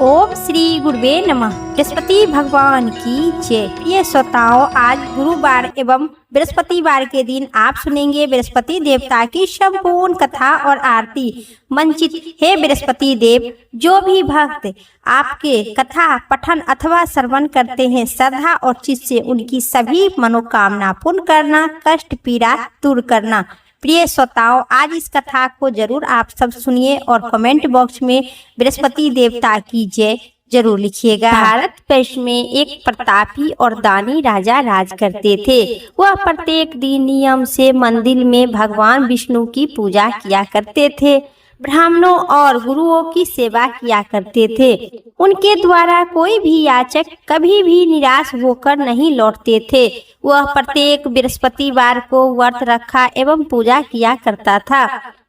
ओम श्री गुरुवे नमः। बृहस्पति भगवान की जय। प्रिय श्रोताओं, आज गुरुवार एवं बृहस्पतिवार के दिन आप सुनेंगे बृहस्पति देवता की संपूर्ण कथा और आरती। मंचित हे बृहस्पति देव, जो भी भक्त आपके कथा पठन अथवा श्रवण करते हैं, श्रद्धा और चित्त से उनकी सभी मनोकामना पूर्ण करना, कष्ट पीड़ा दूर करना। प्रिय श्रोताओं, आज इस कथा को जरूर आप सब सुनिए और कमेंट बॉक्स में बृहस्पति देवता की जय जरूर लिखिएगा। भारत वर्ष में एक प्रतापी और दानी राजा राज करते थे। वह प्रत्येक दिन नियम से मंदिर में भगवान विष्णु की पूजा किया करते थे, ब्राह्मणों और गुरुओं की सेवा किया करते थे। उनके द्वारा कोई भी याचक कभी भी निराश होकर नहीं लौटते थे। वह प्रत्येक बृहस्पतिवार को व्रत रखा एवं पूजा किया करता था।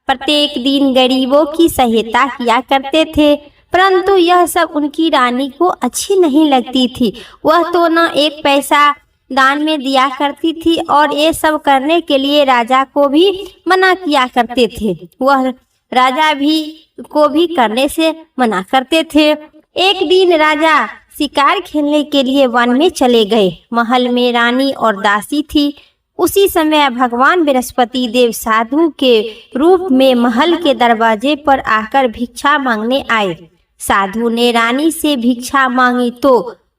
प्रत्येक दिन गरीबों की सहायता किया करते थे, परंतु यह सब उनकी रानी को अच्छी नहीं लगती थी। वह तो न एक पैसा दान में दिया करती थी और ये सब करने के लिए राजा को भी मना किया करते थे। वह राजा को भी करने से मना करते थे। एक दिन राजा शिकार खेलने के लिए वन में चले गए। महल में रानी और दासी थी। उसी समय भगवान बृहस्पति देव साधु के रूप में महल के दरवाजे पर आकर भिक्षा मांगने आए। साधु ने रानी से भिक्षा मांगी तो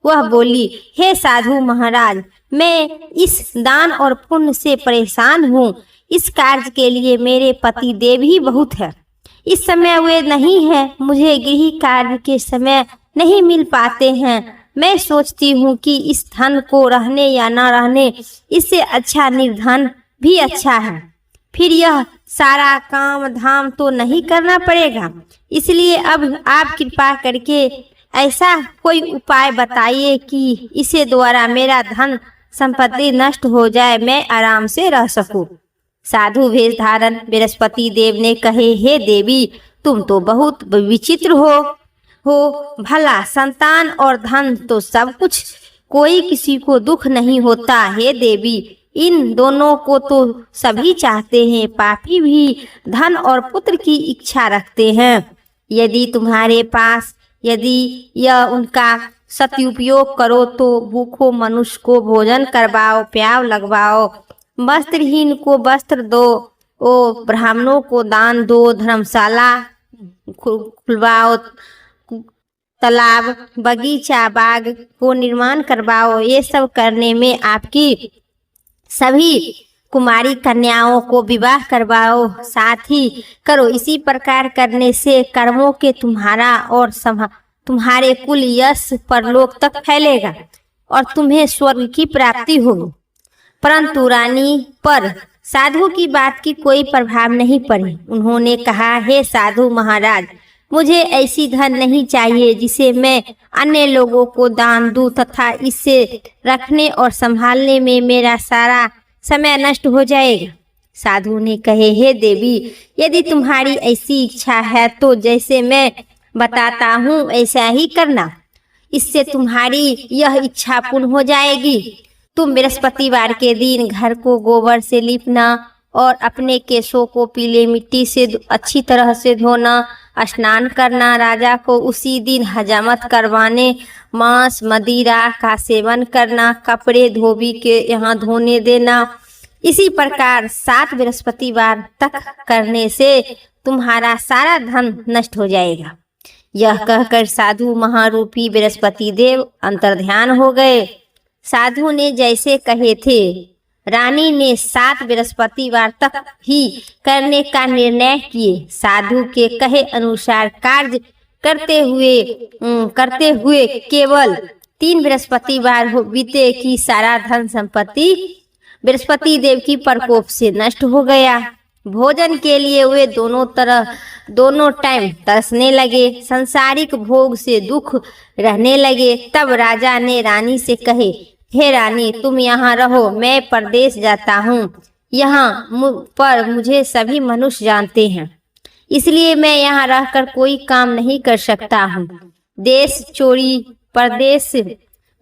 वह बोली, हे साधु महाराज, मैं इस दान और पुण्य से परेशान हूँ। इस कार्य के लिए मेरे पति देव ही बहुत है। इस समय वे नहीं है, मुझे गृह कार्य के समय नहीं मिल पाते हैं। मैं सोचती हूँ कि इस धन को रहने या न रहने, इससे अच्छा निर्धन भी अच्छा है। फिर यह सारा काम धाम तो नहीं करना पड़ेगा। इसलिए अब आप कृपा करके ऐसा कोई उपाय बताइए कि इसे द्वारा मेरा धन संपत्ति नष्ट हो जाए, मैं आराम से रह सकूं। साधु वेश धारण बृहस्पति देव ने कहे, हे देवी, तुम तो बहुत विचित्र हो। भला संतान और धन तो सब कुछ, कोई किसी को दुख नहीं होता। हे देवी, इन दोनों को तो सभी चाहते हैं। पापी भी धन और पुत्र की इच्छा रखते हैं। यदि तुम्हारे पास यह उनका सदुपयोग करो तो भूखों मनुष्य को भोजन करवाओ, प्याव लगवाओ, वस्त्रहीन को वस्त्र दो, ब्राह्मणों को दान दो, धर्मशाला खुलवाओ, तालाब बगीचा बाग को निर्माण करवाओ। ये सब करने में आपकी सभी कुमारी कन्याओं को विवाह करवाओ, साथ ही करो। इसी प्रकार करने से कर्मों के तुम्हारा और तुम्हारे कुल यश परलोक तक फैलेगा और तुम्हें स्वर्ग की प्राप्ति होगी। परंतु रानी पर साधु की बात की कोई प्रभाव नहीं पड़ी। उन्होंने कहा, हे साधु महाराज, मुझे ऐसी धन नहीं चाहिए जिसे मैं अन्य लोगों को दान दूं तथा इसे रखने और संभालने में मेरा सारा समय नष्ट हो जाएगा। साधु ने कहे, हे देवी, यदि तुम्हारी ऐसी इच्छा है तो जैसे मैं बताता हूँ ऐसा ही करना। इससे तुम्हारी यह इच्छा पूर्ण हो जाएगी। तुम बृहस्पतिवार के दिन घर को गोबर से लीपना और अपने केशों को पीले मिट्टी से अच्छी तरह से धोना, स्नान करना, राजा को उसी दिन हजामत करवाने, मांस मदिरा का सेवन करना, कपड़े धोबी के यहाँ धोने देना। इसी प्रकार 7 बृहस्पतिवार तक करने से तुम्हारा सारा धन नष्ट हो जाएगा। यह कहकर साधु महारूपी बृहस्पति देव अंतर्ध्यान हो गए। साधु ने जैसे कहे थे, रानी ने 7 बृहस्पतिवार तक ही करने का निर्णय किए। साधु के कहे अनुसार कार्य करते हुए केवल 3 बृहस्पतिवार बीते कि सारा धन संपत्ति बृहस्पति देव की प्रकोप से नष्ट हो गया। भोजन के लिए वे दोनों टाइम तरसने लगे, सांसारिक भोग से दुख रहने लगे। तब राजा ने रानी से कहे, हे रानी, तुम यहाँ रहो, मैं परदेश जाता हूँ। यहाँ पर मुझे सभी मनुष्य जानते हैं, इसलिए मैं यहाँ रहकर कोई काम नहीं कर सकता हूँ। देश चोरी परदेश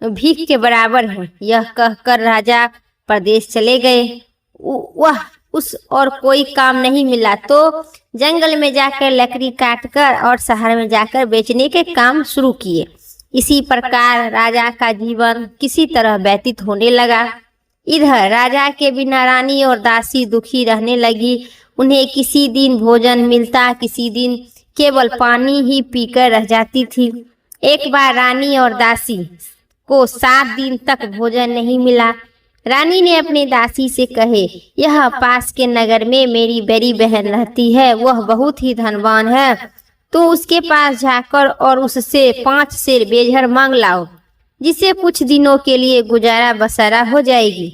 भीख के बराबर है। यह कहकर राजा परदेश चले गए। उस और कोई काम नहीं मिला तो जंगल में जाकर लकड़ी काटकर और शहर में जाकर बेचने के काम शुरू किए। इसी प्रकार राजा का जीवन किसी तरह व्यतीत होने लगा। इधर राजा के बिना रानी और दासी दुखी रहने लगी। उन्हें किसी दिन भोजन मिलता, किसी दिन केवल पानी ही पीकर रह जाती थी। एक बार रानी और दासी को 7 दिन तक भोजन नहीं मिला। रानी ने अपनी दासी से कहे, यह पास के नगर में मेरी बड़ी बहन रहती है, वह बहुत ही धनवान है, तो उसके पास जाकर और उससे 5 सेर बेझर मांग लाओ, जिससे कुछ दिनों के लिए गुजारा बसरा हो जाएगी।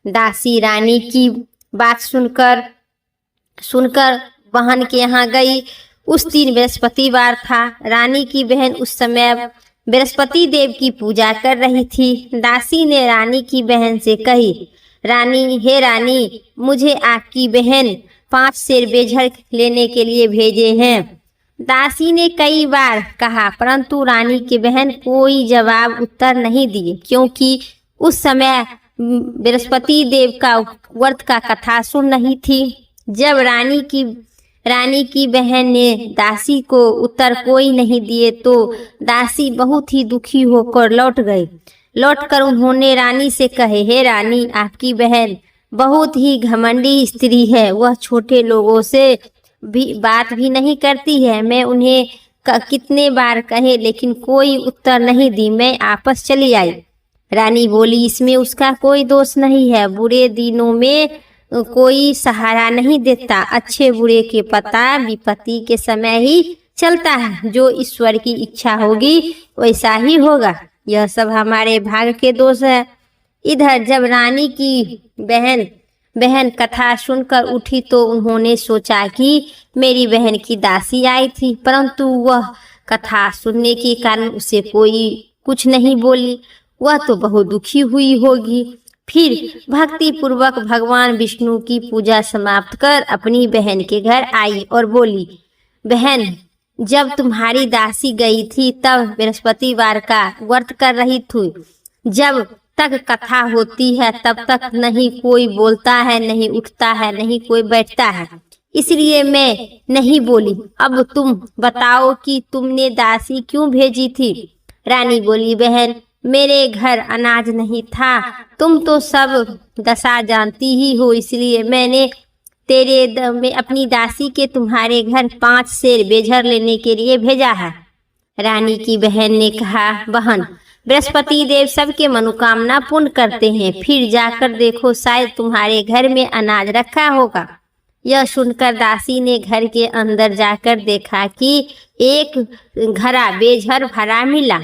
दासी रानी की बात सुनकर बहन के यहाँ गई। उस दिन बृहस्पतिवार था। रानी की बहन उस समय बृहस्पति देव की पूजा कर रही थी। दासी ने रानी की बहन से कही, रानी, हे रानी, मुझे आपकी बहन 5 सेर बेझर लेने के लिए भेजे हैं। दासी ने कई बार कहा, परंतु रानी की बहन कोई जवाब उत्तर नहीं दिए, क्योंकि उस समय बृहस्पति देव का व्रत का कथा सुन रही थी। जब रानी की बहन ने दासी को उत्तर कोई नहीं दिए तो दासी बहुत ही दुखी होकर लौटकर उन्होंने रानी से कहे, हे रानी, आपकी बहन बहुत ही घमंडी स्त्री है, वह छोटे लोगों से भी बात भी नहीं करती है। मैं उन्हें कितने बार कहे लेकिन कोई उत्तर नहीं दी, मैं वापस चली आई। रानी बोली, इसमें उसका कोई दोष नहीं है, बुरे दिनों में कोई सहारा नहीं देता, अच्छे बुरे के पता विपत्ति के समय ही चलता है, जो ईश्वर की इच्छा होगी वैसा ही होगा, यह सब हमारे भाग्य के दोष है। इधर जब रानी की बहन कथा सुनकर उठी तो उन्होंने सोचा कि मेरी बहन की दासी आई थी, परंतु वह कथा सुनने के कारण उसे कोई कुछ नहीं बोली, वह तो बहुत दुखी हुई होगी। फिर भक्ति पूर्वक भगवान विष्णु की पूजा समाप्त कर अपनी बहन के घर आई और बोली, बहन, जब तुम्हारी दासी गई थी तब बृहस्पतिवार का व्रत कर रही थी। जब तक कथा होती है तब तक नहीं कोई बोलता है, नहीं उठता है, नहीं कोई बैठता है, इसलिए मैं नहीं बोली। अब तुम बताओ कि तुमने दासी क्यों भेजी थी? रानी बोली, बहन, मेरे घर अनाज नहीं था, तुम तो सब दशा जानती ही हो, इसलिए मैंने में अपनी दासी के तुम्हारे घर 5 सेर बेझर लेने के लिए भेजा है। रानी की बहन ने कहा, बहन, बृहस्पति देव सबके मनोकामना पूर्ण करते हैं, फिर जाकर देखो, शायद तुम्हारे घर में अनाज रखा होगा। यह सुनकर दासी ने घर के अंदर जाकर देखा कि एक घड़ा बेझर भरा मिला।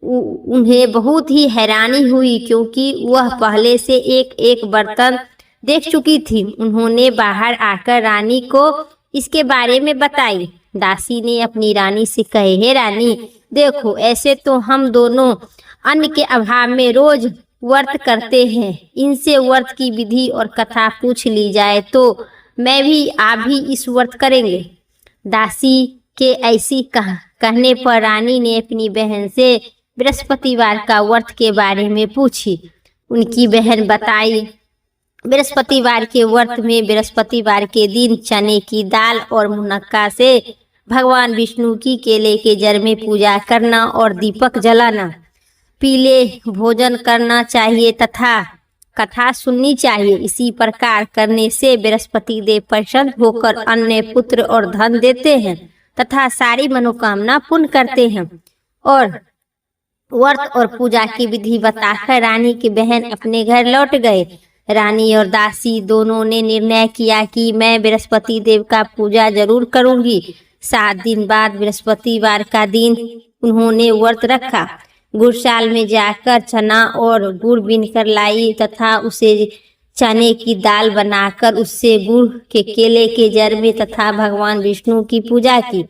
उन्हें बहुत ही हैरानी हुई, क्योंकि वह पहले से एक बर्तन देख चुकी थी। उन्होंने बाहर आकर रानी को इसके बारे में बताई। दासी ने अपनी रानी से कहे, हे रानी, देखो, ऐसे तो हम दोनों अन्न के अभाव में रोज व्रत करते हैं, इनसे व्रत की विधि और कथा पूछ ली जाए तो आप भी इस व्रत करेंगे। दासी के ऐसी कहने पर रानी ने अपनी बहन से बृहस्पतिवार का व्रत के बारे में पूछी। उनकी बहन बताई, बृहस्पतिवार के व्रत में बृहस्पतिवार के दिन चने की दाल और मुनक्का से भगवान विष्णु की केले के जड़ में पूजा करना और दीपक जलाना, पीले भोजन करना चाहिए तथा कथा सुननी चाहिए। इसी प्रकार करने से बृहस्पति देव प्रसन्न होकर अन्न, पुत्र और धन देते हैं तथा सारी मनोकामना पूर्ण करते हैं। और व्रत और पूजा की विधि बताकर रानी की बहन अपने घर लौट गए। रानी और दासी दोनों ने निर्णय किया कि मैं बृहस्पति देव का पूजा जरूर करूंगी। 7 दिन बाद बृहस्पतिवार का दिन उन्होंने व्रत रखा। गुड़शाल में जाकर चना और गुड़ बीनकर लाई तथा उसे चने की दाल बनाकर उससे गुड़ के केले के जड़ में तथा भगवान विष्णु की पूजा की।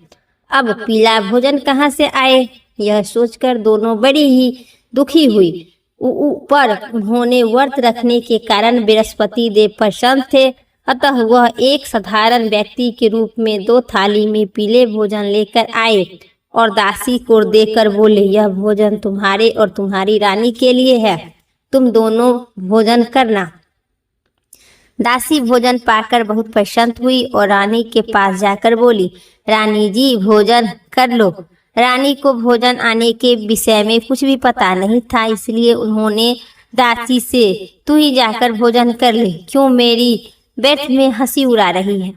अब पीला भोजन कहाँ से आए, यह सोचकर दोनों बड़ी ही दुखी हुई। ऊपर उन्होंने व्रत रखने के कारण बृहस्पति देव प्रसन्न थे, अतः वह एक साधारण व्यक्ति के रूप में 2 थाली में पीले भोजन लेकर आए और दासी को देकर बोले, यह भोजन तुम्हारे और तुम्हारी रानी के लिए है, तुम दोनों भोजन करना। दासी भोजन पाकर बहुत प्रसन्न हुई और रानी के पास जाकर बोली, रानी जी भोजन कर लो। रानी को भोजन आने के विषय में कुछ भी पता नहीं था, इसलिए उन्होंने दासी से, तू ही जाकर भोजन कर ले, क्यों मेरी व्यर्थ में हंसी उड़ा रही है।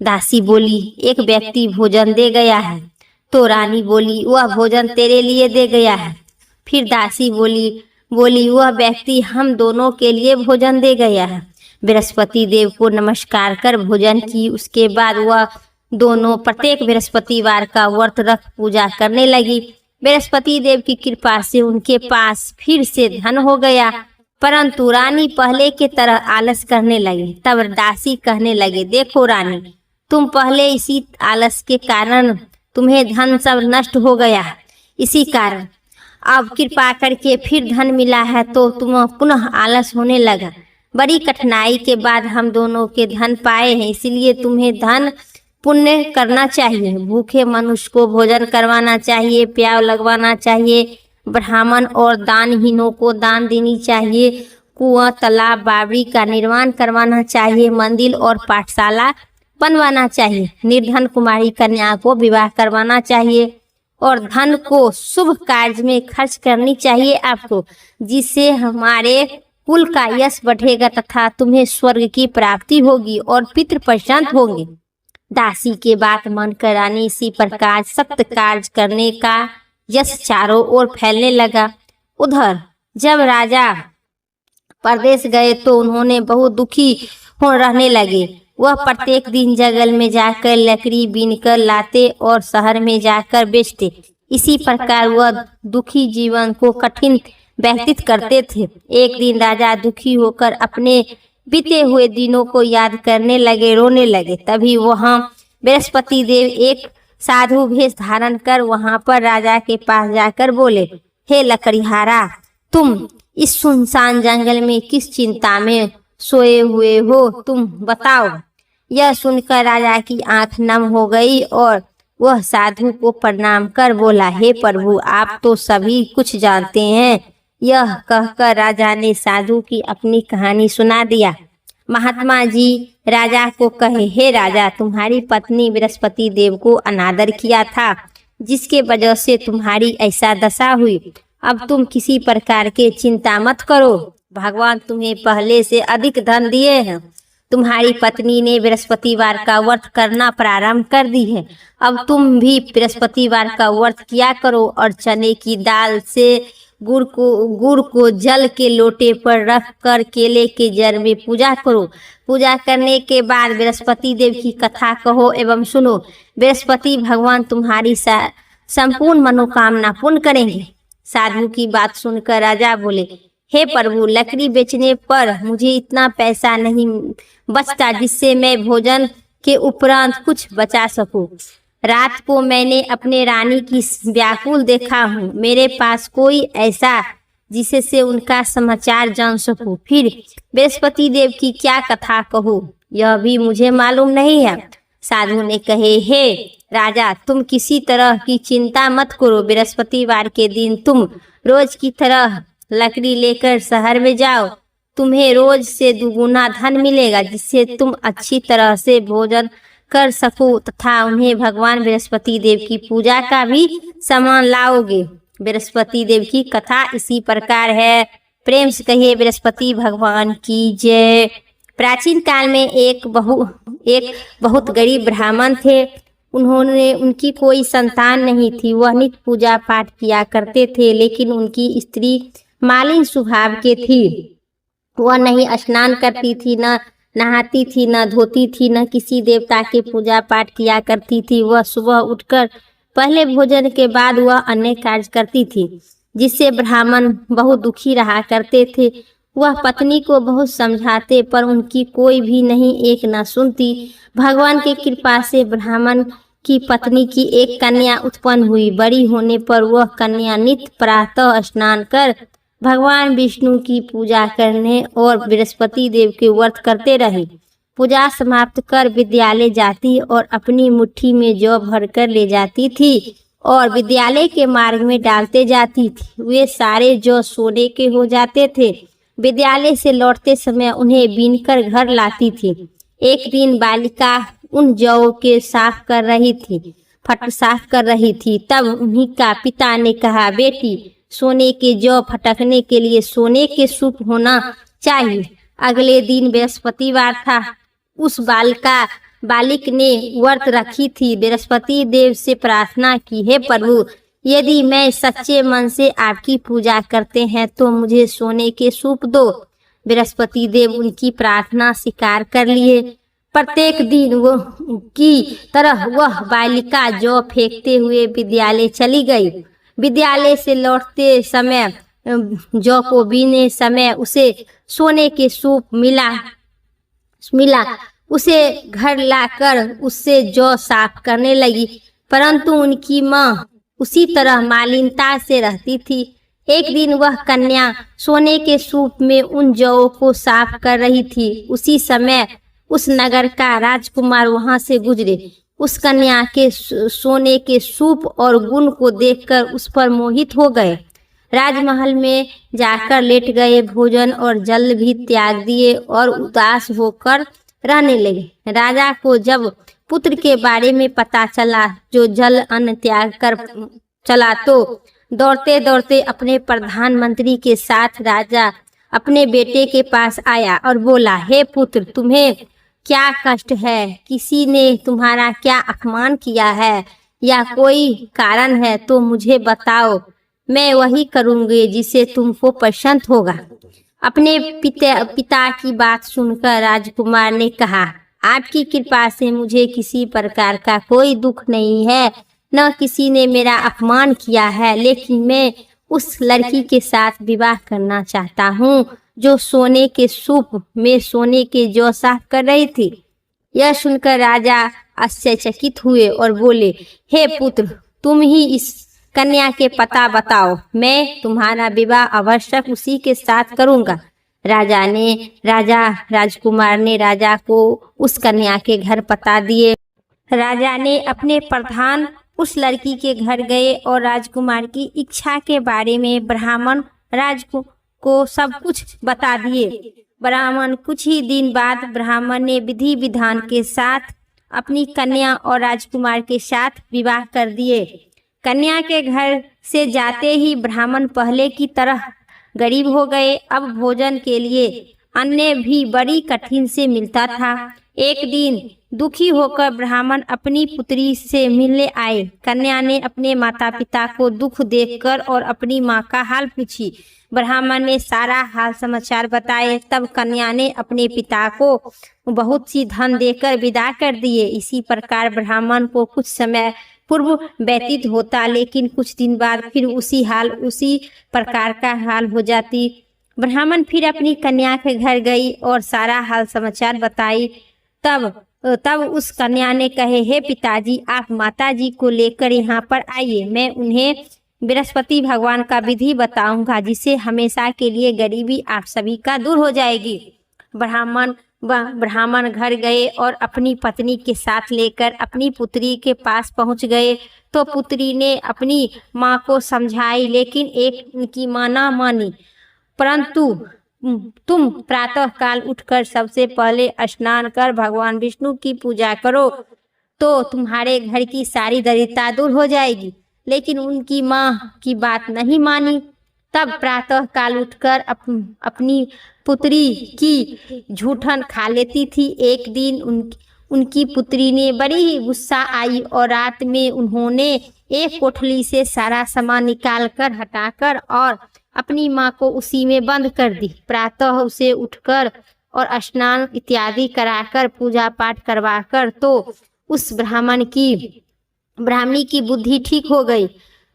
दासी बोली, एक व्यक्ति भोजन दे गया है। तो रानी बोली, वह भोजन तेरे लिए दे गया है। फिर दासी बोली वह व्यक्ति हम दोनों के लिए भोजन दे गया है। बृहस्पति देव को नमस्कार कर भोजन की। उसके बाद वह दोनों प्रत्येक बृहस्पतिवार का व्रत रख पूजा करने लगी। बृहस्पति देव की कृपा से उनके पास फिर से धन हो गया, परंतु रानी पहले के तरह आलस करने लगी। तब दासी कहने लगे, देखो रानी, तुम पहले इसी आलस के कारण तुम्हें धन सब नष्ट हो गया, इसी कारण अब कृपा करके फिर धन मिला है तो तुम पुनः आलस होने लगा। बड़ी कठिनाई के बाद हम दोनों के धन पाए हैं, इसलिए तुम्हें धन पुण्य करना चाहिए। भूखे मनुष्य को भोजन करवाना चाहिए, प्याव लगवाना चाहिए, ब्राह्मण और दानहीनों को दान देनी चाहिए, कुआं तालाब बावड़ी का निर्माण करवाना चाहिए, मंदिर और पाठशाला बनवाना चाहिए, निर्धन कुमारी कन्या को विवाह करवाना चाहिए और धन को शुभ कार्य में खर्च करनी चाहिए आपको, जिससे हमारे कुल का यश बढ़ेगा तथा तुम्हें स्वर्ग की प्राप्ति होगी और पितृ प्रसन्न होंगे। दासी के बात मानकर रानी इसी प्रकार सत्य कार्य करने का यश चारों ओर फैलने लगा। उधर जब राजा परदेश गए तो उन्होंने बहुत दुखी हो रहने लगे। वह प्रत्येक दिन जंगल में जाकर लकड़ी बीनकर लाते और शहर में जाकर बेचते। इसी प्रकार वह दुखी जीवन को कठिन व्यतीत करते थे। एक दिन राजा दुखी होकर अपने बीते हुए दिनों को याद करने लगे, रोने लगे। तभी वहां बृहस्पति देव एक साधु भेष धारण कर वहां पर राजा के पास जाकर बोले, हे लकड़ीहारा, तुम इस सुनसान जंगल में किस चिंता में सोए हुए हो, तुम बताओ। यह सुनकर राजा की आंख नम हो गई और वह साधु को प्रणाम कर बोला, हे प्रभु, आप तो सभी कुछ जानते हैं। यह कहकर राजा ने साधु की अपनी कहानी सुना दिया। महात्मा जी राजा को कहे, हे राजा, तुम्हारी पत्नी बृहस्पति देव को अनादर किया था, जिसके वजह से तुम्हारी ऐसा दशा हुई। अब तुम किसी प्रकार के चिंता मत करो, भगवान तुम्हें पहले से अधिक धन दिए हैं। तुम्हारी पत्नी ने बृहस्पतिवार का व्रत करना प्रारंभ कर दी है। अब तुम भी बृहस्पतिवार का व्रत किया करो और चने की दाल से गुड़ को जल के लोटे पर रख कर केले के जड़ में पूजा करो। पूजा करने के बाद बृहस्पति देव की कथा कहो एवं सुनो। बृहस्पति भगवान तुम्हारी संपूर्ण मनोकामना पूर्ण करेंगे। साधु की बात सुनकर राजा बोले, हे प्रभु, लकड़ी बेचने पर मुझे इतना पैसा नहीं बचता जिससे मैं भोजन के उपरांत कुछ बचा सकूं। रात को मैंने अपने रानी की व्याकुल देखा हूँ। मेरे पास कोई ऐसा जिससे उनका समाचार जान सकूं। फिर बृहस्पति देव की क्या कथा कहूँ, यह भी मुझे मालूम नहीं है। साधु ने कहे, हे राजा, तुम किसी तरह की चिंता मत करो। बृहस्पतिवार के दिन तुम रोज की तरह लकड़ी लेकर शहर में जाओ। तुम्हें रोज से दुगुना धन मिलेगा, जिससे तुम अच्छी तरह से भोजन कर सको तथा उन्हें भगवान बृहस्पति देव की पूजा का भी सामान लाओगे। बृहस्पति देव की कथा इसी प्रकार है। प्रेम से कहिए बृहस्पति भगवान की जय। प्राचीन काल में एक बहुत गरीब ब्राह्मण थे। उनकी कोई संतान नहीं थी। वह नित्य पूजा पाठ किया करते थे, लेकिन उनकी स्त्री मालिन स्वभाव के थी। वह नहीं स्नान करती थी, न नहाती थी, न धोती थी, न किसी देवता के पूजा पाठ किया करती थी। वह सुबह उठकर पहले भोजन के बाद वह अन्य कार्य करती थी, जिससे ब्राह्मण बहुत दुखी रहा करते थे। वह पत्नी को बहुत समझाते पर उनकी कोई भी नहीं एक न सुनती। भगवान की कृपा से ब्राह्मण की पत्नी की एक कन्या उत्पन्न हुई। बड़ी होने पर वह कन्या नित्य प्रातः स्नान कर भगवान विष्णु की पूजा करने और बृहस्पति देव के व्रत करते रहे। पूजा समाप्त कर विद्यालय जाती और अपनी मुट्ठी में जौ भरकर ले जाती थी और विद्यालय के मार्ग में डालते जाती थी। वे सारे जौ सोने के हो जाते थे। विद्यालय से लौटते समय उन्हें बीनकर घर लाती थी। एक दिन बालिका उन जौ के साफ कर रही थी। तब उन्हीं का पिता ने कहा, बेटी, सोने के जौ फटकने के लिए सोने के सूप होना चाहिए। अगले दिन बृहस्पतिवार था। उस बालिक ने व्रत रखी थी। बृहस्पति देव से प्रार्थना की, हे प्रभु, यदि मैं सच्चे मन से आपकी पूजा करते हैं तो मुझे सोने के सूप दो। बृहस्पति देव उनकी प्रार्थना स्वीकार कर लिए। प्रत्येक दिन वो की तरह वह बालिका जौ फेंकते हुए विद्यालय चली गई। विद्यालय से लौटते समय जौ को बीने समय उसे सोने के सूप मिला। उसे घर लाकर उससे जौ साफ करने लगी, परंतु उनकी माँ उसी तरह मालिनता से रहती थी। एक दिन वह कन्या सोने के सूप में उन जौ को साफ कर रही थी। उसी समय उस नगर का राजकुमार वहां से गुजरे। उस कन्या के सोने के सूप और गुण को देखकर उस पर मोहित हो गए। राजमहल में जाकर लेट गए, भोजन और जल भी त्याग दिए और उदास होकर रहने लगे। राजा को जब पुत्र के बारे में पता चला, जो जल अन्न त्याग कर चला, तो दौड़ते दौड़ते अपने प्रधानमंत्री के साथ राजा अपने बेटे के पास आया और बोला, हे पुत्र, तुम्हें क्या कष्ट है? किसी ने तुम्हारा क्या अपमान किया है या कोई कारण है तो मुझे बताओ, मैं वही करूँगी जिसे तुमको पसंद होगा। अपने पिता की बात सुनकर राजकुमार ने कहा, आपकी कृपा से मुझे किसी प्रकार का कोई दुख नहीं है, न किसी ने मेरा अपमान किया है, लेकिन मैं उस लड़की के साथ विवाह करना चाहता हूँ जो सोने के सूप में सोने के जौ साफ कर रही थी। यह सुनकर राजा आश्चर्यचकित हुए और बोले, हे पुत्र, तुम ही इस कन्या के पता बताओ, मैं तुम्हारा विवाह अवश्य उसी के साथ करूंगा। राजकुमार ने राजा को उस कन्या के घर पता दिए। राजा ने अपने प्रधान उस लड़की के घर गए और राजकुमार की इच्छा के बारे में ब्राह्मण राज को सब कुछ बता दिए। ब्राह्मण कुछ ही दिन बाद ब्राह्मण ने विधि विधान के साथ अपनी कन्या और राजकुमार के साथ विवाह कर दिए। कन्या के घर से जाते ही ब्राह्मण पहले की तरह गरीब हो गए। अब भोजन के लिए अन्न भी बड़ी कठिन से मिलता था। एक दिन दुखी होकर ब्राह्मण अपनी पुत्री से मिलने आए। कन्या ने अपने माता पिता को दुख देखकर और अपनी माँ का हाल पूछी। ब्राह्मण ने सारा हाल समाचार बताए। तब कन्या ने अपने पिता को बहुत सी धन देकर विदा कर दिए। इसी प्रकार ब्राह्मण को कुछ समय पूर्व व्यतीत होता, लेकिन कुछ दिन बाद फिर उसी प्रकार का हाल हो जाती। ब्राह्मण फिर अपनी कन्या के घर गई और सारा हाल समाचार बताई। तब उस कन्या ने कहे, हे पिताजी, आप माताजी को लेकर यहाँ पर आइए, मैं उन्हें बृहस्पति भगवान का विधि बताऊंगा, जिससे हमेशा के लिए गरीबी आप सभी का दूर हो जाएगी। ब्राह्मण घर गए और अपनी पत्नी के साथ लेकर अपनी पुत्री के पास पहुंच गए तो पुत्री ने अपनी माँ को समझाई, लेकिन उनकी माँ ना मानी। परंतु तुम प्रातः काल उठकर सबसे पहले स्नान कर भगवान विष्णु की पूजा करो तो तुम्हारे घर की सारी दरिद्रता दूर हो जाएगी। लेकिन उनकी माँ की बात नहीं मानी। तब प्रातः काल उठकर अपनी पुत्री की झूठन खा लेती थी। एक दिन उनकी पुत्री ने बड़ी गुस्सा आई और रात में उन्होंने एक कोठली से सारा सामान निकालकर हटाकर और अपनी माँ को उसी में बंद कर दी। प्रातः उसे उठकर और स्नान इत्यादि कराकर पूजा पाठ करवाकर तो उस ब्राह्मणी की बुद्धि ठीक हो गई।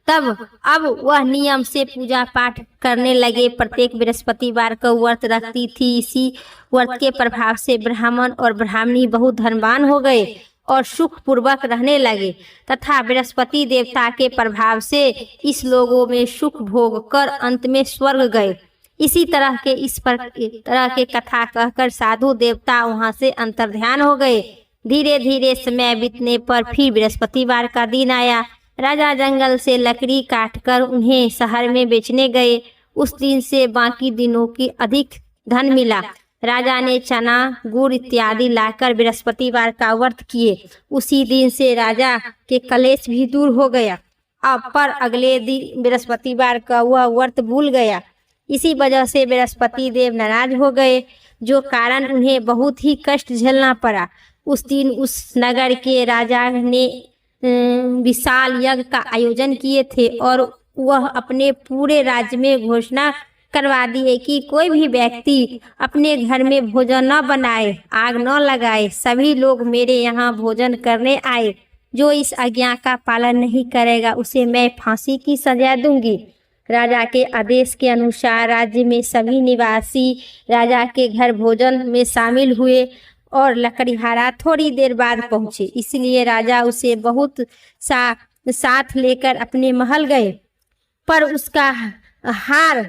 अब वह नियम से पूजा पाठ करने लगे। प्रत्येक बृहस्पतिवार का व्रत रखती थी। इसी व्रत के प्रभाव से ब्राह्मण और ब्राह्मणी बहुत धनवान हो गए और सुख पूर्वक रहने लगे तथा बृहस्पति देवता के प्रभाव से इस लोगों में सुख भोग कर अंत में स्वर्ग गए। इसी तरह के कथा कहकर साधु देवता वहां से अंतर्ध्यान हो गए। धीरे धीरे समय बीतने पर फिर बृहस्पतिवार का दिन आया। राजा जंगल से लकड़ी काटकर उन्हें शहर में बेचने गए। उस दिन से बाकी दिनों की अधिक धन मिला। राजा ने चना गुड़ इत्यादि लाकर बृहस्पतिवार का व्रत किए। उसी दिन से राजा के कलेश भी दूर हो गया। अब पर अगले दिन बृहस्पतिवार का वह व्रत भूल गया। इसी वजह से बृहस्पति देव नाराज हो गए, जो कारण उन्हें बहुत ही कष्ट झेलना पड़ा। उस दिन उस नगर के राजा ने विशाल यज्ञ का आयोजन किए थे और वह अपने पूरे राज्य में घोषणा करवा दिए कि कोई भी व्यक्ति अपने घर में भोजन न बनाए, आग न लगाए। सभी लोग मेरे यहाँ भोजन करने आए। जो इस आज्ञा का पालन नहीं करेगा उसे मैं फांसी की सजा दूंगी। राजा के आदेश के अनुसार राज्य में सभी निवासी राजा के घर भोजन में शामिल हुए और लकड़ीहारा थोड़ी देर बाद पहुंचे। इसलिए राजा उसे बहुत साथ लेकर अपने महल गए, पर उसका हार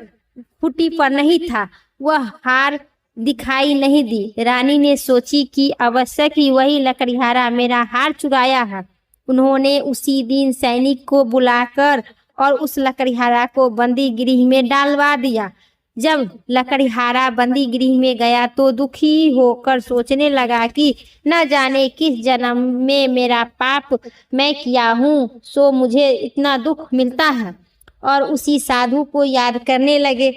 फूटी पर नहीं था। वह हार दिखाई नहीं दी। रानी ने सोची कि अवश्य ही वही लकड़ीहारा मेरा हार चुराया है। उन्होंने उसी दिन सैनिक को बुलाकर और उस लकड़ीहारा को बंदी गृह में डालवा दिया। जब लकड़ीहारा बंदी गृह में गया तो दुखी होकर सोचने लगा कि न जाने किस जन्म में मेरा पाप मैं किया हूँ, सो मुझे इतना दुख मिलता है। और उसी साधु को याद करने लगे।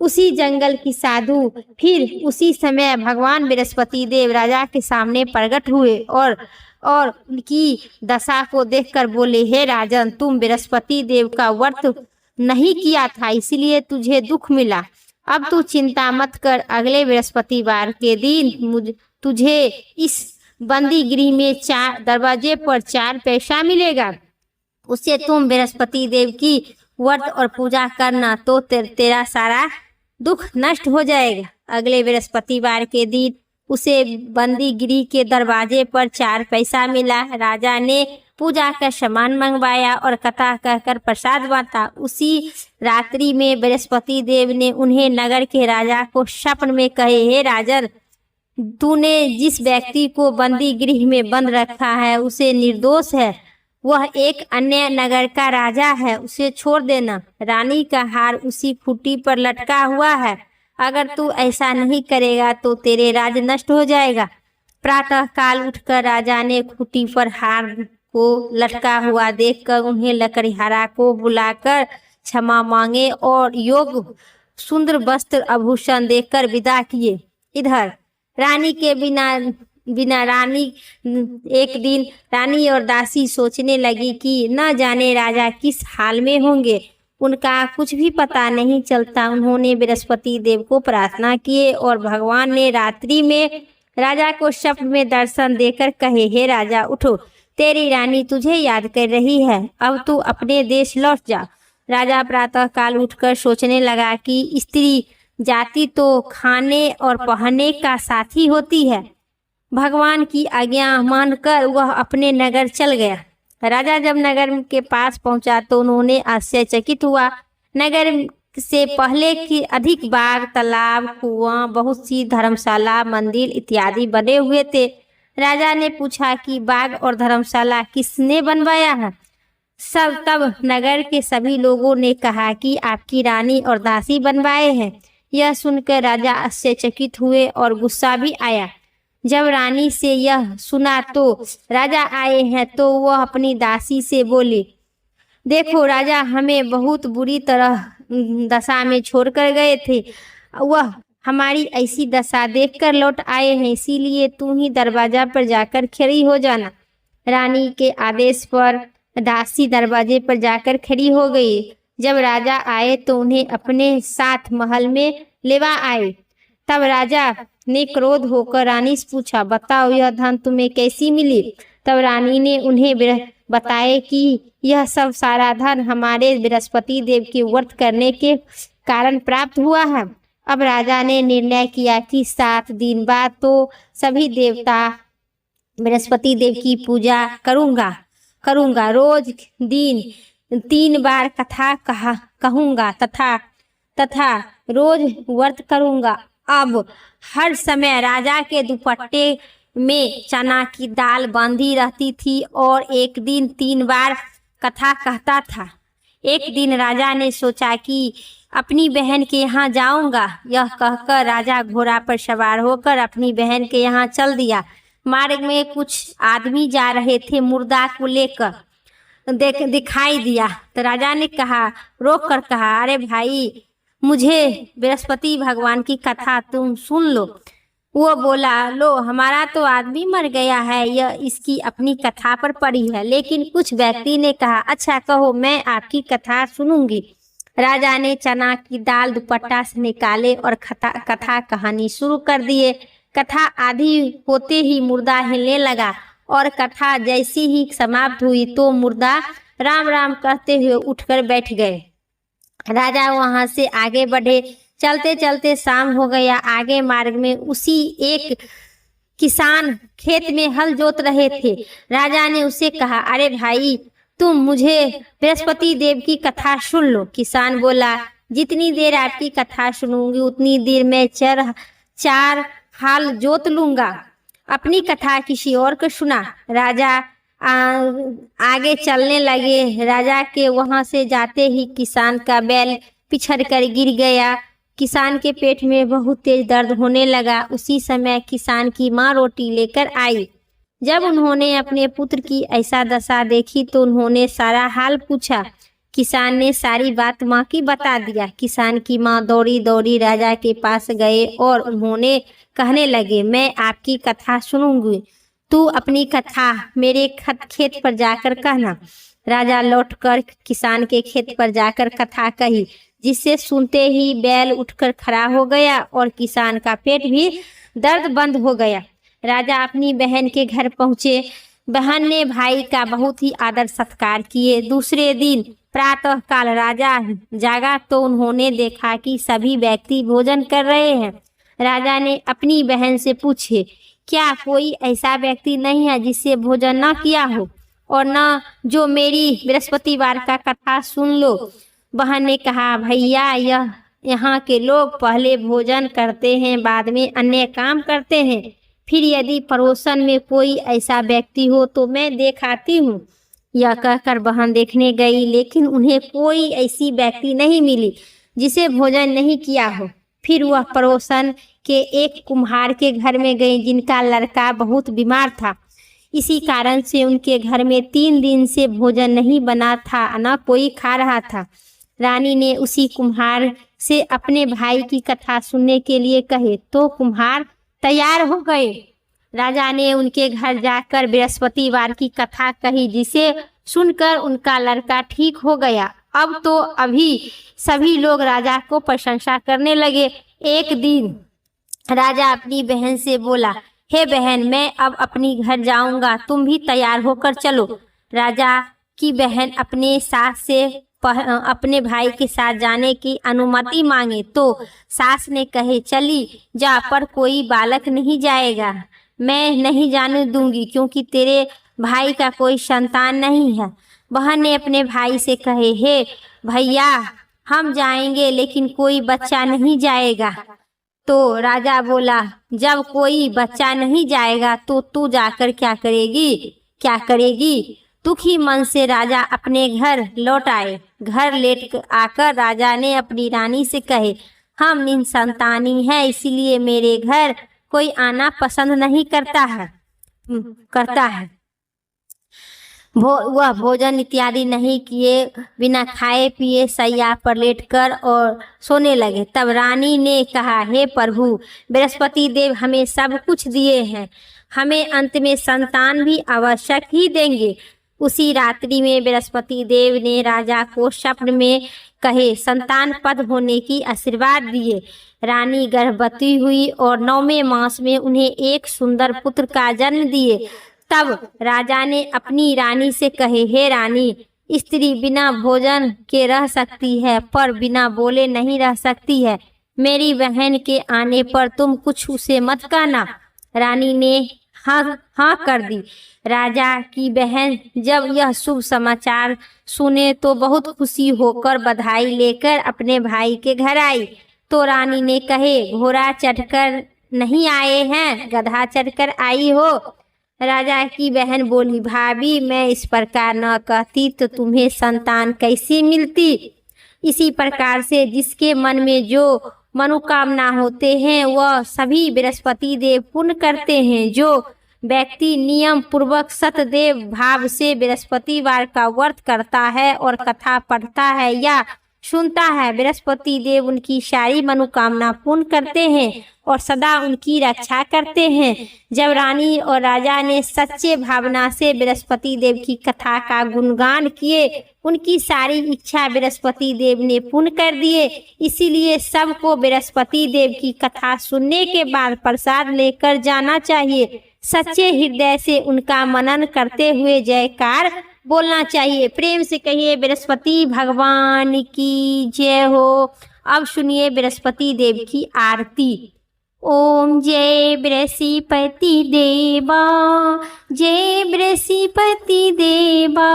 उसी जंगल की साधु फिर उसी समय भगवान बृहस्पति देव राजा के सामने प्रकट हुए और उनकी दशा को देखकर बोले, हे राजन, तुम बृहस्पति देव का व्रत नहीं किया था, इसलिए तुझे दुख मिला। अब तू चिंता मत कर। अगले बृहस्पतिवार के दिन तुझे इस बंदी गृह में 4 दरवाजे पर 4 पैसा मिलेगा। उससे तुम बृहस्पति देव की व्रत और पूजा करना, तो तेरा सारा दुख नष्ट हो जाएगा। अगले बृहस्पतिवार के दिन उसे बंदी गृह के दरवाजे पर 4 पैसा मिला। राजा ने पूजा का सामान मंगवाया और कथा कहकर प्रसाद बांटा। उसी रात्रि में बृहस्पति देव ने उन्हें नगर के राजा को स्वप्न में कहे, हे राजन, तूने जिस व्यक्ति को बंदी गृह में बंद रखा है उसे निर्दोष है। वह एक अन्य नगर का राजा है, उसे छोड़ देना। रानी का हार उसी खूंटी पर लटका हुआ है। अगर तू ऐसा नहीं करेगा तो तेरे राज नष्ट हो जाएगा। प्रातः काल उठकर राजा ने खूंटी पर हार को लटका हुआ देखकर उन्हें लकड़ीहारा को बुलाकर क्षमा मांगे और योग सुंदर वस्त्र आभूषण देकर विदा किए। इधर रानी के बिना रानी एक दिन रानी और दासी सोचने लगी कि न जाने राजा किस हाल में होंगे, उनका कुछ भी पता नहीं चलता। उन्होंने बृहस्पति देव को प्रार्थना किए और भगवान ने रात्रि में राजा को स्वप्न में दर्शन देकर कहे, हे राजा, उठो, तेरी रानी तुझे याद कर रही है, अब तू अपने देश लौट जा। राजा प्रातः काल उठकर सोचने लगा कि स्त्री जाति तो खाने और पहनने का साथी होती है। भगवान की आज्ञा मानकर वह अपने नगर चल गया। राजा जब नगर के पास पहुंचा तो उन्होंने आश्चर्यचकित हुआ। नगर से पहले की अधिक बाग, तालाब, कुआं, बहुत सी धर्मशाला, मंदिर इत्यादि बने हुए थे। राजा ने पूछा कि बाग और धर्मशाला किसने बनवाया है? तब नगर के सभी लोगों ने कहा कि आपकी रानी और दासी बनवाए हैं। यह सुनकर राजा आश्चर्यचकित हुए और गुस्सा भी आया। जब रानी से यह सुना तो राजा आए हैं तो वह अपनी दासी से बोली, देखो राजा हमें बहुत बुरी तरह दशा में छोड़कर गए थे। वह हमारी ऐसी दशा देखकर लौट आए हैं, इसीलिए तू ही दरवाजा पर जाकर खड़ी हो जाना। रानी के आदेश पर दासी दरवाजे पर जाकर खड़ी हो गई। जब राजा आए तो उन्हें अपने साथ महल में लेवा आए। तब राजा ने क्रोध होकर रानी से पूछा, बताओ यह धन तुम्हें कैसी मिली? तब रानी ने उन्हें बताया कि यह सब सारा धन हमारे बृहस्पति देव के व्रत करने के कारण प्राप्त हुआ है। अब राजा ने निर्णय किया कि 7 दिन बाद तो सभी देवता बृहस्पति देव की पूजा करूँगा। रोज दिन 3 बार कथा कहूँगा तथा रोज व्रत करूँगा। अब हर समय राजा के दुपट्टे में चना की दाल बांधी रहती थी और एक दिन 3 बार कथा कहता था। एक दिन राजा ने सोचा कि अपनी बहन के यहाँ जाऊंगा। यह कहकर राजा घोड़ा पर सवार होकर अपनी बहन के यहाँ चल दिया। मार्ग में कुछ आदमी जा रहे थे, मुर्दा को लेकर दिखाई दिया तो राजा ने रोक कर कहा, अरे भाई, मुझे बृहस्पति भगवान की कथा तुम सुन लो। वो बोला, लो, हमारा तो आदमी मर गया है, यह इसकी अपनी कथा पर पड़ी है। लेकिन कुछ व्यक्ति ने कहा, अच्छा कहो, मैं आपकी कथा सुनूंगी। राजा ने चना की दाल दुपट्टा से निकाले और कथा कहानी शुरू कर दिए। कथा आधी होते ही मुर्दा हिलने लगा और कथा जैसी ही समाप्त हुई तो मुर्दा राम राम कहते हुए उठकर बैठ गए। राजा वहां से आगे बढ़े। चलते चलते शाम हो गया। आगे मार्ग में उसी एक किसान खेत में हल जोत रहे थे। राजा ने उसे कहा, अरे भाई, तुम मुझे बृहस्पति देव की कथा सुन लो। किसान बोला, जितनी देर आपकी कथा सुनूंगी उतनी देर मैं चार हाल जोत लूंगा। अपनी कथा किसी और को सुना। राजा आगे चलने लगे। राजा के वहां से जाते ही किसान का बैल पिछड़ कर गिर गया। किसान के पेट में बहुत तेज दर्द होने लगा। उसी समय किसान की माँ रोटी लेकर आई। जब उन्होंने अपने पुत्र की ऐसा दशा देखी तो उन्होंने सारा हाल पूछा। किसान ने सारी बात माँ की बता दिया। किसान की माँ दौड़ी दौड़ी राजा के पास गए और उन्होंने कहने लगे, मैं आपकी कथा सुनूंगी, तू अपनी कथा मेरे खेत पर जाकर कहना। राजा लौटकर किसान के खेत पर जाकर कथा कही, जिससे सुनते ही बैल उठकर खड़ा हो गया और किसान का पेट भी दर्द बंद हो गया। राजा अपनी बहन के घर पहुंचे। बहन ने भाई का बहुत ही आदर सत्कार किए। दूसरे दिन प्रातः काल राजा जागा तो उन्होंने देखा कि सभी व्यक्ति भोजन कर रहे हैं। राजा ने अपनी बहन से पूछे, क्या कोई ऐसा व्यक्ति नहीं है जिससे भोजन न किया हो और न जो मेरी बृहस्पतिवार का कथा सुन लो। बहन ने कहा, भैया, यहाँ के लोग पहले भोजन करते हैं, बाद में अन्य काम करते हैं। फिर यदि पड़ोसन में कोई ऐसा व्यक्ति हो तो मैं देखाती हूँ। यह कहकर बहन देखने गई, लेकिन उन्हें कोई ऐसी व्यक्ति नहीं मिली जिसे भोजन नहीं किया हो। फिर वह पड़ोसन के एक कुम्हार के घर में गई, जिनका लड़का बहुत बीमार था। इसी कारण से उनके घर में 3 दिन से भोजन नहीं बना था, न कोई खा रहा था। रानी ने उसी कुम्हार से अपने भाई की कथा सुनने के लिए कहे तो कुम्हार तैयार हो गए। राजा ने उनके घर जाकर बृहस्पतिवार की कथा कही, जिसे सुनकर उनका लड़का ठीक हो गया। अब तो अभी सभी लोग राजा को प्रशंसा करने लगे। एक दिन राजा अपनी बहन से बोला, हे बहन, मैं अब अपनी घर जाऊंगा, तुम भी तैयार होकर चलो। राजा की बहन अपने सास से अपने भाई के साथ जाने की अनुमति मांगे तो सास ने कहे, चली जा, पर कोई बालक नहीं जाएगा। मैं नहीं जाने दूंगी क्योंकि तेरे भाई का कोई संतान नहीं है। बहन ने अपने भाई से कहे, हे भैया, हम जाएंगे लेकिन कोई बच्चा नहीं जाएगा। तो राजा बोला, जब कोई बच्चा नहीं जाएगा तो तू जाकर क्या करेगी? दुखी मन से राजा अपने घर लौट आए। घर लेट आकर राजा ने अपनी रानी से कहे, हम निसंतानी हैं, इसीलिए मेरे घर कोई आना पसंद नहीं करता है। वह भोजन इत्यादि नहीं किए बिना खाए पिए सैया पर लेटकर और सोने लगे। तब रानी ने कहा, हे प्रभु, बृहस्पति देव हमें सब कुछ दिए हैं, हमें अंत में संतान भी आवश्यक ही देंगे। उसी रात्रि में बृहस्पति देव ने राजा को स्वप्न में कहे संतान पद होने की आशीर्वाद दिए। रानी गर्भवती हुई और 9वें मास में उन्हें एक सुंदर पुत्र का जन्म दिए। तब राजा ने अपनी रानी से कहे, हे रानी, स्त्री बिना भोजन के रह सकती है पर बिना बोले नहीं रह सकती है। मेरी बहन के आने पर तुम कुछ उसे मत कहना। रानी ने हाँ कर दी। राजा की बहन जब यह शुभ समाचार सुने तो बहुत खुशी होकर बधाई लेकर अपने भाई के घर आई। तो रानी ने कहे, घोड़ा चढ़कर नहीं आए हैं, गधा चढ़कर आई हो। राजा की बहन बोली, भाभी मैं इस प्रकार न कहती तो तुम्हें संतान कैसे मिलती। इसी प्रकार से जिसके मन में जो मनोकामना होते हैं वह सभी बृहस्पति देव पूर्ण करते हैं। जो व्यक्ति नियम पूर्वक सतदेव भाव से बृहस्पतिवार का व्रत करता है और कथा पढ़ता है या सुनता है, बृहस्पति देव उनकी सारी मनोकामना पूर्ण करते हैं और सदा उनकी रक्षा करते हैं। जब रानी और राजा ने सच्चे भावना से बृहस्पति देव की कथा का गुणगान किए, उनकी सारी इच्छा बृहस्पति देव ने पूर्ण कर दिए। इसीलिए सबको बृहस्पति देव की कथा सुनने के बाद प्रसाद लेकर जाना चाहिए। सच्चे हृदय से उनका मनन करते हुए जयकार बोलना चाहिए। प्रेम से कहिए बृहस्पति भगवान की जय हो। अब सुनिए बृहस्पति देव की आरती। ओम जय बृहस्पति देवा, जय बृहस्पति देवा।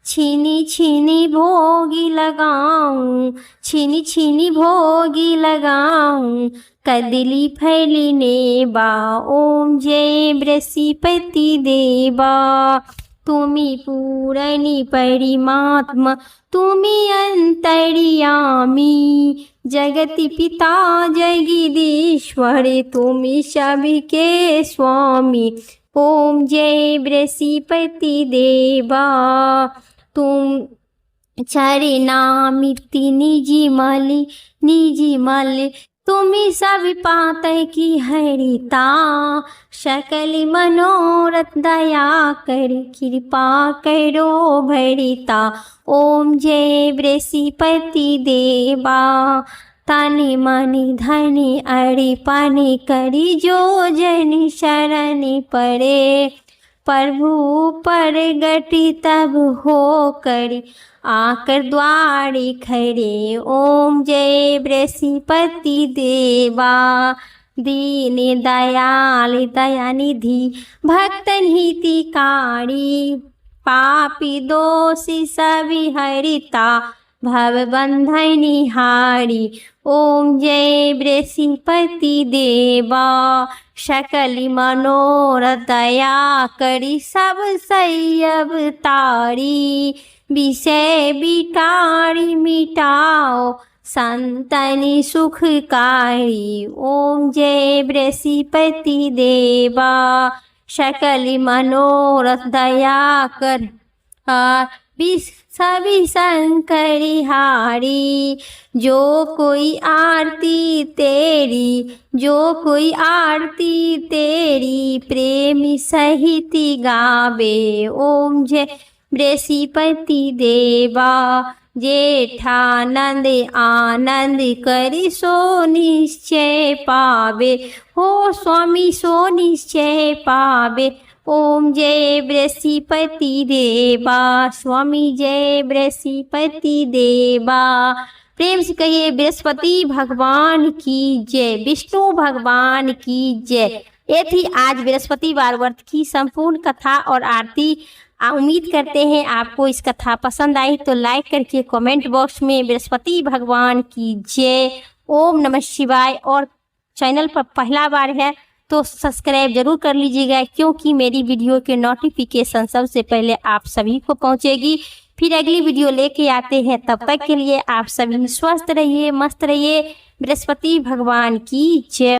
छीनी छीनी भोगी लगाऊं, छीनी छीनी भोगी लगाऊं, कदली फैली नेबा। ओम जय बृहस्पति देवा। तुमी पूरणी परिमात्मा, तुमी अंतर्यामी, जगति पिता जगदीश्वर, तुमी सबके स्वामी। ओम जय बृहस्पति देवा। तुम चरणामिति निजी मलि, निजी मलि, तुम्ही सब पातै की हरिता। सकल मनोरथ दया कर, कृपा करो भरिता। ओम जय बृहस्पति देवा। तन मन धन अर्पण करी, जो जन शरण पड़े, प्रभु प्रगट तब हो कर, आकर द्वारे खड़े। ओम जय बृहस्पति देवा। दीन दयाल दयानिधि, भक्तन हितकारी, पापी दोषी सभी हरिता, भव बंधन हारी। ओम जय बृहस्पति देवा। सकल मनोरथ दया करी, सब सैयब तारी, विषय विकारी मिटाओ, संतनि सुखकारी। ओम जय बृहस्पति देवा। सकल मनोरथ दया कर, सभी शंकरी हारी। जो कोई आरती तेरी, जो कोई आरती तेरी, प्रेमी सहित गावे। ओम जय बृहस्पति देवा। जेठानंद आनंद करी, सो निश्चय पावे, हो स्वामी सो निश्चय पावे। ओम जय बृहस्पति देवा। स्वामी जय बृहस्पति देवा। प्रेम से कहिए बृहस्पति भगवान की जय, विष्णु भगवान की जय। ये थी आज बृहस्पतिवार व्रत की संपूर्ण कथा और आरती। उम्मीद करते हैं आपको इस कथा पसंद आई, तो लाइक करके कमेंट बॉक्स में बृहस्पति भगवान की जय, ओम नमः शिवाय। और चैनल पर पहला बार है तो सब्सक्राइब जरूर कर लीजिएगा, क्योंकि मेरी वीडियो के नोटिफिकेशन सबसे पहले आप सभी को पहुंचेगी। फिर अगली वीडियो लेके आते हैं, तब तक के लिए आप सभी स्वस्थ रहिए, मस्त रहिए। बृहस्पति भगवान की जय।